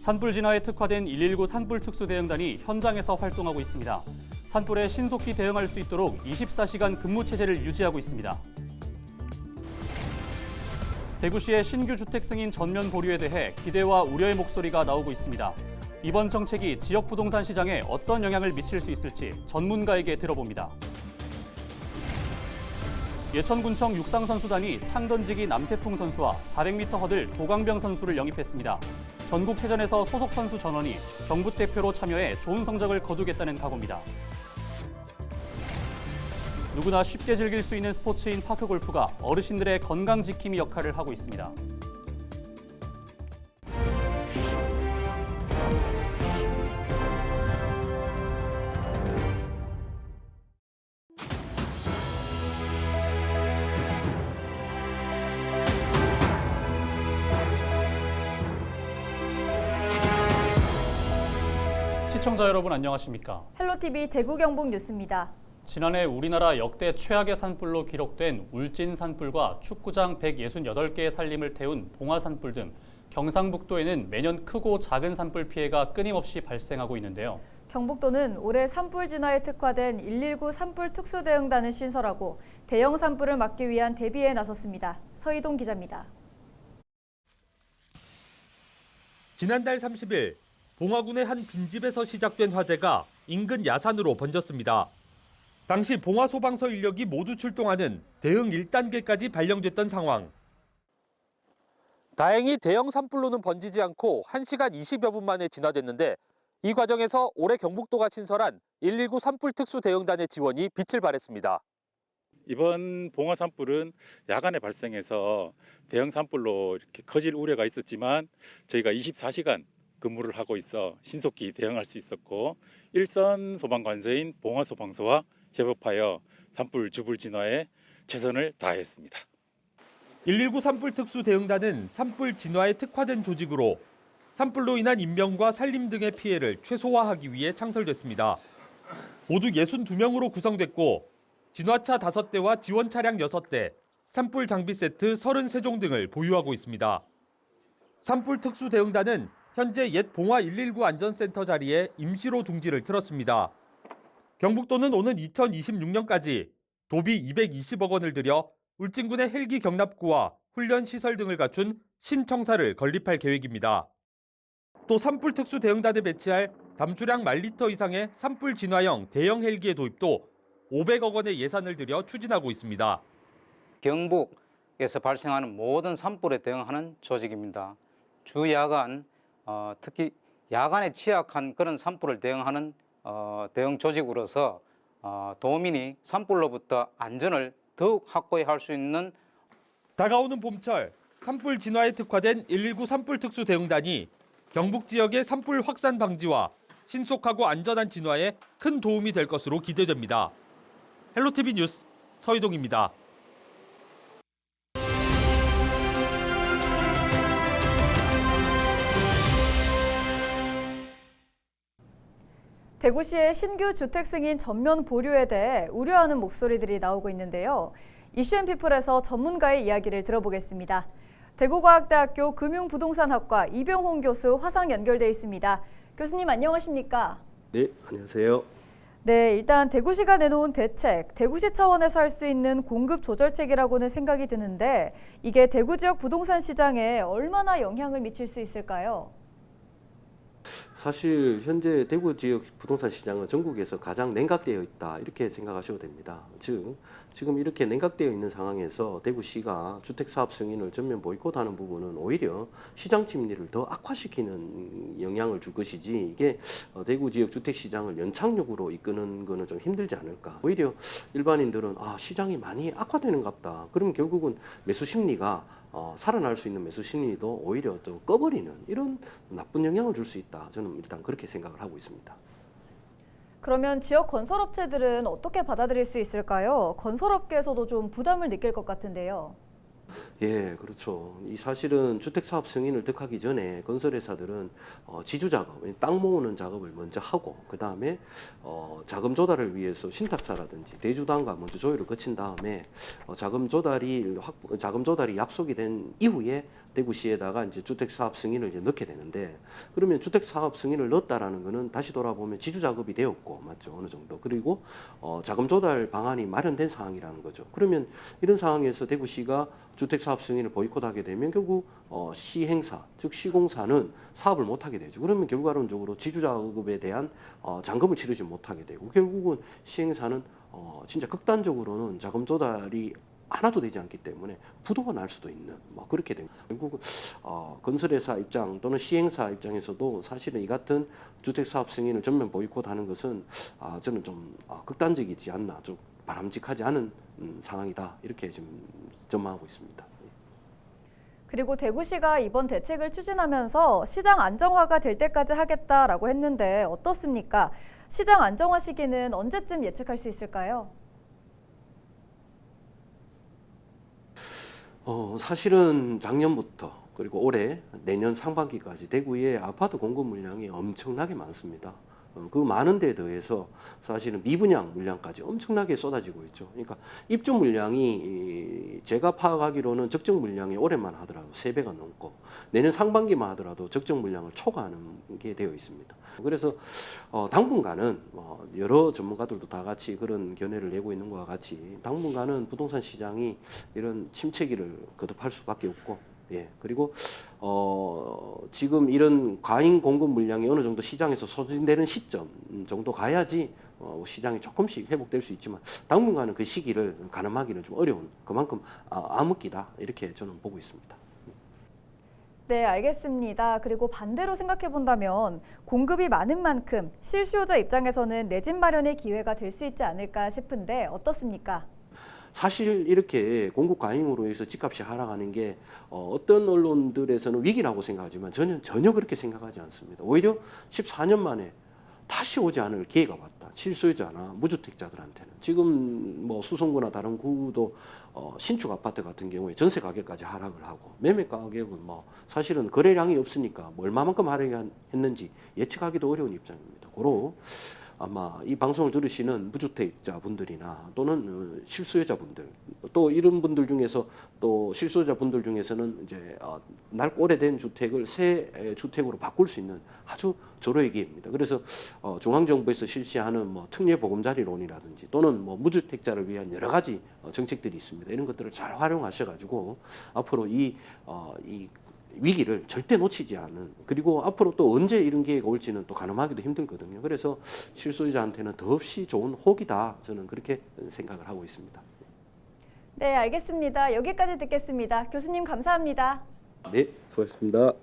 산불 진화에 특화된 119 산불 특수대응단이 현장에서 활동하고 있습니다. 산불에 신속히 대응할 수 있도록 24시간 근무 체제를 유지하고 있습니다. 대구시의 신규 주택 승인 전면 보류에 대해 기대와 우려의 목소리가 나오고 있습니다. 이번 정책이 지역 부동산 시장에 어떤 영향을 미칠 수 있을지 전문가에게 들어봅니다. 예천군청 육상선수단이 창던지기 남태풍 선수와 400m 허들 도광병 선수를 영입했습니다. 전국체전에서 소속 선수 전원이 경북대표로 참여해 좋은 성적을 거두겠다는 각오입니다. 누구나 쉽게 즐길 수 있는 스포츠인 파크골프가 어르신들의 건강 지킴이 역할을 하고 있습니다. 시청자 여러분 안녕하십니까? 헬로티비 대구 경북 뉴스입니다. 지난해 우리나라 역대 최악의 산불로 기록된 울진 산불과 축구장 168개의 산림을 태운 봉화 산불 등 경상북도에는 매년 크고 작은 산불 피해가 끊임없이 발생하고 있는데요. 경북도는 올해 산불 진화에 특화된 119 산불 특수대응단을 신설하고 대형 산불을 막기 위한 대비에 나섰습니다. 서희동 기자입니다. 지난달 30일 봉화군의 한 빈집에서 시작된 화재가 인근 야산으로 번졌습니다. 당시 봉화 소방서 인력이 모두 출동하는 대응 1단계까지 발령됐던 상황. 다행히 대형 산불로는 번지지 않고 1시간 20여 분 만에 진화됐는데 이 과정에서 올해 경북도가 신설한 119 산불 특수 대응단의 지원이 빛을 발했습니다. 이번 봉화 산불은 야간에 발생해서 대형 산불로 이렇게 커질 우려가 있었지만 저희가 24시간 근무를 하고 있어 신속히 대응할 수 있었고 일선 소방관서인 봉화소방서와 협업하여 산불 주불 진화에 최선을 다했습니다. 119 산불 특수 대응단은 산불 진화에 특화된 조직으로 산불로 인한 인명과 산림 등의 피해를 최소화하기 위해 창설됐습니다. 모두 62명으로 구성됐고 진화차 5대와 지원 차량 6대, 산불 장비 세트 33종 등을 보유하고 있습니다. 산불 특수 대응단은 현재 옛 봉화 119 안전센터 자리에 임시로 둥지를 틀었습니다. 경북도는 오는 2026년까지 도비 220억 원을 들여 울진군의 헬기 경납구와 훈련 시설 등을 갖춘 신청사를 건립할 계획입니다. 또 산불 특수 대응단에 배치할 담수량 10,000리터 이상의 산불 진화형 대형 헬기의 도입도 500억 원의 예산을 들여 추진하고 있습니다. 경북에서 발생하는 모든 산불에 대응하는 조직입니다. 주 야간 특히 야간에 취약한 그런 산불을 대응하는 대응 조직으로서 도민이 산불로부터 안전을 더욱 확보해 할 수 있는 다가오는 봄철 산불 진화에 특화된 119 산불 특수 대응단이 경북 지역의 산불 확산 방지와 신속하고 안전한 진화에 큰 도움이 될 것으로 기대됩니다. 헬로티비 뉴스 서희동입니다. 대구시의 신규 주택 승인 전면 보류에 대해 우려하는 목소리들이 나오고 있는데요. 이슈앤피플에서 전문가의 이야기를 들어보겠습니다. 대구과학대학교 금융부동산학과 이병홍 교수 화상 연결돼 있습니다. 교수님 안녕하십니까? 네, 안녕하세요. 네, 일단 대구시가 내놓은 대책, 대구시 차원에서 할 수 있는 공급 조절책이라고는 생각이 드는데 이게 대구 지역 부동산 시장에 얼마나 영향을 미칠 수 있을까요? 사실 현재 대구 지역 부동산 시장은 전국에서 가장 냉각되어 있다 이렇게 생각하셔도 됩니다. 즉 지금 이렇게 냉각되어 있는 상황에서 대구시가 주택사업 승인을 전면 보이콧하는 부분은 오히려 시장 심리를 더 악화시키는 영향을 줄 것이지 이게 대구 지역 주택시장을 연착륙으로 이끄는 거는 좀 힘들지 않을까. 오히려 일반인들은 시장이 많이 악화되는갑다. 그러면 결국은 매수 심리가 살아날 수 있는 매수 심리도 오히려 또 꺼버리는 이런 나쁜 영향을 줄 수 있다. 저는 일단 그렇게 생각을 하고 있습니다. 그러면 지역 건설업체들은 어떻게 받아들일 수 있을까요? 건설업계에서도 좀 부담을 느낄 것 같은데요. 예, 그렇죠. 이 사실은 주택사업 승인을 득하기 전에 건설회사들은 지주 작업, 땅 모으는 작업을 먼저 하고 그 다음에 자금 조달을 위해서 신탁사라든지 대주단과 먼저 조율을 거친 다음에 자금 조달이 약속이 된 이후에 대구시에다가 이제 주택 사업 승인을 이제 넣게 되는데, 그러면 주택 사업 승인을 넣었다라는 거는 다시 돌아보면 지주 작업이 되었고, 맞죠? 어느 정도. 그리고 자금 조달 방안이 마련된 상황이라는 거죠. 그러면 이런 상황에서 대구시가 주택 사업 승인을 보이콧하게 되면 결국 시행사, 즉 시공사는 사업을 못 하게 되죠. 그러면 결과론적으로 지주 작업에 대한 잔금을 치르지 못하게 되고, 결국은 시행사는 진짜 극단적으로는 자금 조달이 하나도 되지 않기 때문에 부도가 날 수도 있는, 뭐 그렇게 됩니다. 결국 건설회사 입장 또는 시행사 입장에서도 사실은 이 같은 주택 사업 승인을 전면 보이콧하는 것은 저는 좀 극단적이지 않나, 좀 바람직하지 않은 상황이다, 이렇게 지금 전망하고 있습니다. 그리고 대구시가 이번 대책을 추진하면서 시장 안정화가 될 때까지 하겠다라고 했는데 어떻습니까? 시장 안정화 시기는 언제쯤 예측할 수 있을까요? 사실은 작년부터 그리고 올해 내년 상반기까지 대구의 아파트 공급 물량이 엄청나게 많습니다. 그 많은 데에 더해서 사실은 미분양 물량까지 엄청나게 쏟아지고 있죠. 그러니까 입주 물량이 제가 파악하기로는 적정 물량이 올해만 하더라도 3배가 넘고 내년 상반기만 하더라도 적정 물량을 초과하는 게 되어 있습니다. 그래서 당분간은 여러 전문가들도 다 같이 그런 견해를 내고 있는 것과 같이 당분간은 부동산 시장이 이런 침체기를 거듭할 수밖에 없고, 예, 그리고 지금 이런 과잉 공급 물량이 어느 정도 시장에서 소진되는 시점 정도 가야지 시장이 조금씩 회복될 수 있지만 당분간은 그 시기를 가늠하기는 좀 어려운, 그만큼 암흑기다, 이렇게 저는 보고 있습니다. 네, 알겠습니다. 그리고 반대로 생각해 본다면 공급이 많은 만큼 실수요자 입장에서는 내 집 마련의 기회가 될 수 있지 않을까 싶은데 어떻습니까? 사실 이렇게 공급 과잉으로 해서 집값이 하락하는 게 어떤 언론들에서는 위기라고 생각하지만 전혀 그렇게 생각하지 않습니다. 오히려 14년 만에 다시 오지 않을 기회가 왔다. 실수요자나 무주택자들한테는. 지금 뭐 수성구나 다른 구도 신축 아파트 같은 경우에 전세 가격까지 하락을 하고 매매 가격은 뭐 사실은 거래량이 없으니까 뭐 얼마만큼 하락했는지 예측하기도 어려운 입장입니다. 고로 아마 이 방송을 들으시는 무주택자분들이나 또는 실수요자분들, 또 이런 분들 중에서 또 실수요자분들 중에서는 이제 낡고 오래된 주택을 새 주택으로 바꿀 수 있는 아주 절호의 기회입니다. 그래서 중앙정부에서 실시하는 뭐 특례 보금자리론이라든지 또는 뭐 무주택자를 위한 여러 가지 정책들이 있습니다. 이런 것들을 잘 활용하셔가지고 앞으로 이 위기를 절대 놓치지 않은, 그리고 앞으로 또 언제 이런 기회가 올지는 또 가늠하기도 힘들거든요. 그래서 실수요자한테는 더없이 좋은 호기다, 저는 그렇게 생각을 하고 있습니다. 네, 알겠습니다. 여기까지 듣겠습니다. 교수님 감사합니다. 네, 수고하셨습니다.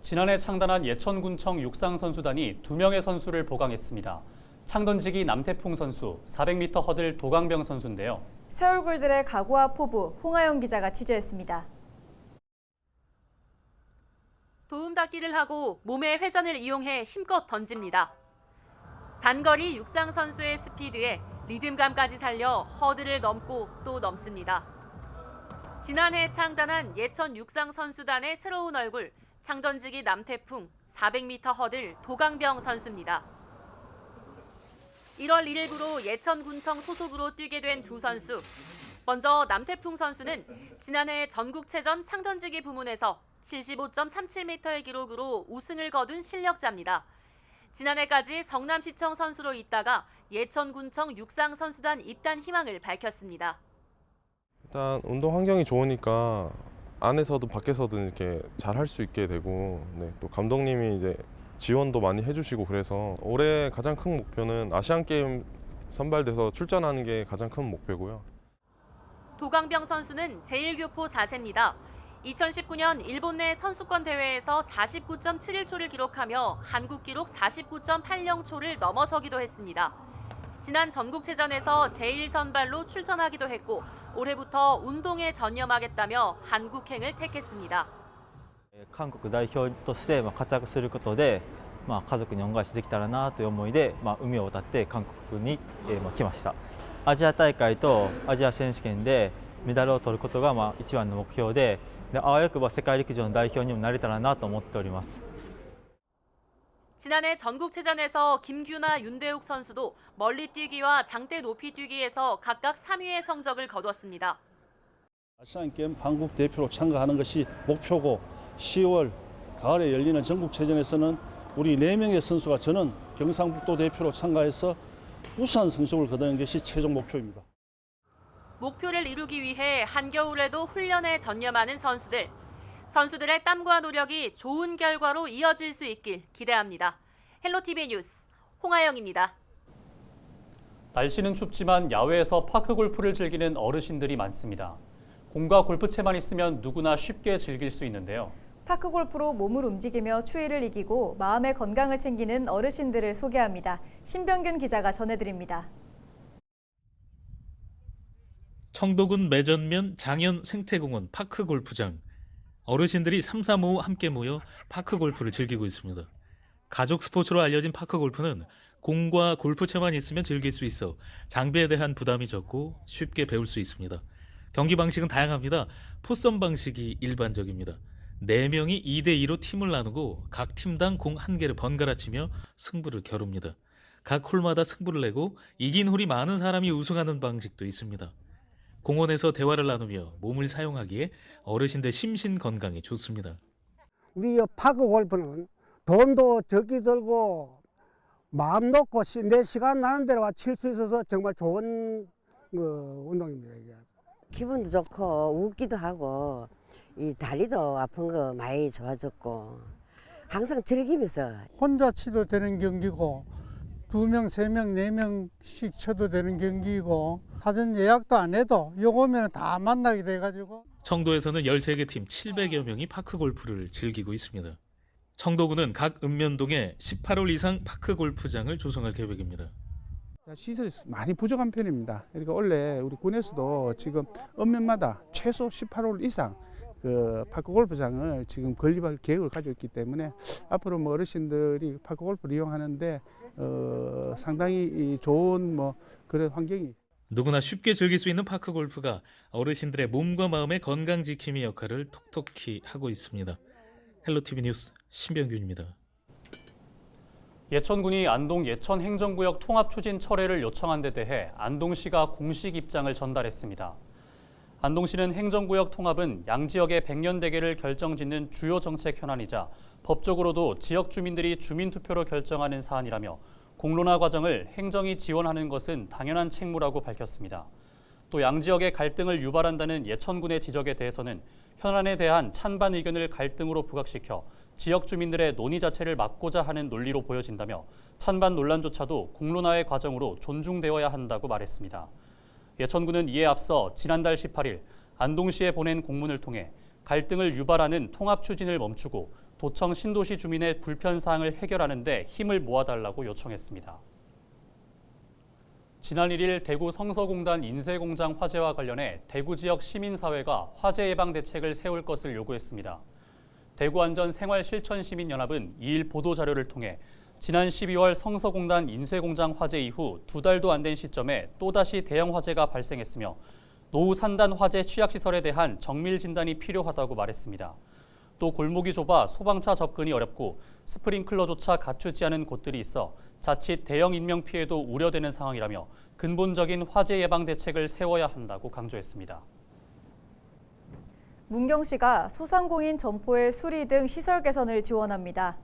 지난해 창단한 예천군청 육상선수단이 2명의 선수를 보강했습니다. 창던지기 남태풍 선수, 400m 허들 도강병 선수인데요. 새 얼굴들의 각오와 포부, 홍하영 기자가 취재했습니다. 도움닫기를 하고 몸의 회전을 이용해 힘껏 던집니다. 단거리 육상 선수의 스피드에 리듬감까지 살려 허들을 넘고 또 넘습니다. 지난해 창단한 예천 육상 선수단의 새로운 얼굴, 창던지기 남태풍 400m 허들 도강병 선수입니다. 1월 1일부로 예천군청 소속으로 뛰게 된 두 선수. 먼저 남태풍 선수는 지난해 전국체전 창던지기 부문에서 75.37m의 기록으로 우승을 거둔 실력자입니다. 지난해까지 성남시청 선수로 있다가 예천군청 육상선수단 입단 희망을 밝혔습니다. 일단 운동 환경이 좋으니까 안에서도 밖에서도 이렇게 잘 할 수 있게 되고, 네, 또 감독님이 이제 지원도 많이 해주시고 그래서 올해 가장 큰 목표는 아시안 게임 선발돼서 출전하는 게 가장 큰 목표고요. 도강병 선수는 제1교포 4세입니다. 2019년 일본 내 선수권 대회에서 49.71초를 기록하며 한국 기록 49.80초를 넘어서기도 했습니다. 지난 전국체전에서 제1선발로 출전하기도 했고 올해부터 운동에 전념하겠다며 한국행을 택했습니다. 韓国代表として活躍することで、家族に恩返しできたらなという思いで、海を渡って韓国に来ました。アジア大会とアジア選手権でメダルを取ることが一番の目標で、あわよくば世界陸上の代表にもなれたらなと思っております。 지난해 전국체전에서 김규나, 윤대욱 선수도 멀리뛰기와 장대 높이뛰기에서 각각 3위의 성적을 거뒀습니다. 아시안게임 한국 대표로 참가하는 것이 목표고 10월 가을에 열리는 전국체전에서는 우리 4명의 선수가 저는 경상북도 대표로 참가해서 우수한 성적을 거두는 것이 최종 목표입니다. 목표를 이루기 위해 한겨울에도 훈련에 전념하는 선수들. 선수들의 땀과 노력이 좋은 결과로 이어질 수 있길 기대합니다. 헬로티비 뉴스 홍하영입니다. 날씨는 춥지만 야외에서 파크 골프를 즐기는 어르신들이 많습니다. 공과 골프채만 있으면 누구나 쉽게 즐길 수 있는데요. 파크 골프로 몸을 움직이며 추위를 이기고 마음의 건강을 챙기는 어르신들을 소개합니다. 신병균 기자가 전해드립니다. 청도군 매전면 장현 생태공원 파크 골프장. 어르신들이 3, 4, 5 함께 모여 파크 골프를 즐기고 있습니다. 가족 스포츠로 알려진 파크 골프는 공과 골프채만 있으면 즐길 수 있어 장비에 대한 부담이 적고 쉽게 배울 수 있습니다. 경기 방식은 다양합니다. 포섬 방식이 일반적입니다. 4명이 2대2로 팀을 나누고 각 팀당 공 1개를 번갈아 치며 승부를 겨룹니다. 각 홀마다 승부를 내고 이긴 홀이 많은 사람이 우승하는 방식도 있습니다. 공원에서 대화를 나누며 몸을 사용하기에 어르신들 심신 건강에 좋습니다. 우리 파크 골프는 돈도 적게 들고 마음 놓고 내 시간 나는 대로 칠 수 있어서 정말 좋은 운동입니다. 이게. 기분도 좋고 웃기도 하고 이 다리도 아픈 거 많이 좋아졌고 항상 즐기면서 혼자 치도 되는 경기고 2명, 3명, 4명씩 쳐도 되는 경기이고 사전 예약도 안 해도 요거면 다 만나게 돼가지고 청도에서는 13개 팀 700여 명이 파크 골프를 즐기고 있습니다. 청도군은 각 읍면동에 18홀 이상 파크 골프장을 조성할 계획입니다. 시설이 많이 부족한 편입니다. 그러니까 원래 우리 군에서도 지금 읍면마다 최소 18홀 이상 그 파크 골프장을 지금 건립할 계획을 가지고 있기 때문에 앞으로 뭐 어르신들이 파크 골프를 이용하는데 상당히 좋은 그런 환경이. 누구나 쉽게 즐길 수 있는 파크 골프가 어르신들의 몸과 마음의 건강 지킴이 역할을 톡톡히 하고 있습니다. 헬로티비 뉴스 신병균입니다. 예천군이 안동 예천행정구역 통합 추진 철회를 요청한 데 대해 안동시가 공식 입장을 전달했습니다. 안동시는 행정구역 통합은 양지역의 백년대계를 결정짓는 주요 정책 현안이자 법적으로도 지역 주민들이 주민투표로 결정하는 사안이라며 공론화 과정을 행정이 지원하는 것은 당연한 책무라고 밝혔습니다. 또 양지역의 갈등을 유발한다는 예천군의 지적에 대해서는 현안에 대한 찬반 의견을 갈등으로 부각시켜 지역 주민들의 논의 자체를 막고자 하는 논리로 보여진다며 찬반 논란조차도 공론화의 과정으로 존중되어야 한다고 말했습니다. 예천군은 이에 앞서 지난달 18일 안동시에 보낸 공문을 통해 갈등을 유발하는 통합 추진을 멈추고 도청 신도시 주민의 불편사항을 해결하는 데 힘을 모아달라고 요청했습니다. 지난 1일 대구 성서공단 인쇄공장 화재와 관련해 대구 지역 시민사회가 화재 예방 대책을 세울 것을 요구했습니다. 대구안전생활실천시민연합은 2일 보도자료를 통해 지난 12월 성서공단 인쇄공장 화재 이후 2달도 안 된 시점에 또다시 대형 화재가 발생했으며 노후 산단 화재 취약시설에 대한 정밀 진단이 필요하다고 말했습니다. 또 골목이 좁아 소방차 접근이 어렵고 스프링클러조차 갖추지 않은 곳들이 있어 자칫 대형 인명 피해도 우려되는 상황이라며 근본적인 화재 예방 대책을 세워야 한다고 강조했습니다. 문경시가 소상공인 점포의 수리 등 시설 개선을 지원합니다.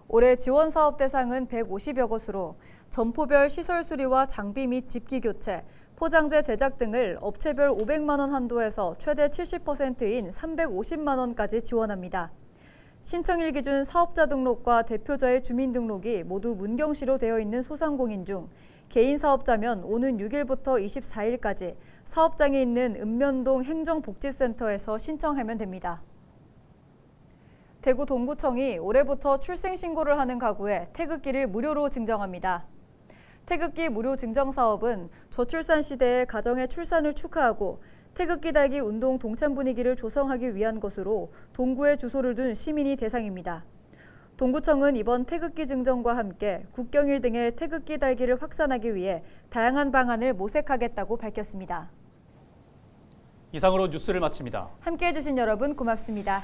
올해 지원 사업 대상은 150여 곳으로 점포별 시설 수리와 장비 및 집기 교체, 포장재 제작 등을 업체별 500만 원 한도에서 최대 70%인 350만 원까지 지원합니다. 신청일 기준 사업자 등록과 대표자의 주민등록이 모두 문경시로 되어 있는 소상공인 중 개인 사업자면 오는 6일부터 24일까지 사업장이 있는 읍면동 행정복지센터에서 신청하면 됩니다. 대구 동구청이 올해부터 출생신고를 하는 가구에 태극기를 무료로 증정합니다. 태극기 무료 증정 사업은 저출산 시대의 가정의 출산을 축하하고 태극기 달기 운동 동참 분위기를 조성하기 위한 것으로 동구에 주소를 둔 시민이 대상입니다. 동구청은 이번 태극기 증정과 함께 국경일 등의 태극기 달기를 확산하기 위해 다양한 방안을 모색하겠다고 밝혔습니다. 이상으로 뉴스를 마칩니다. 함께해 주신 여러분 고맙습니다.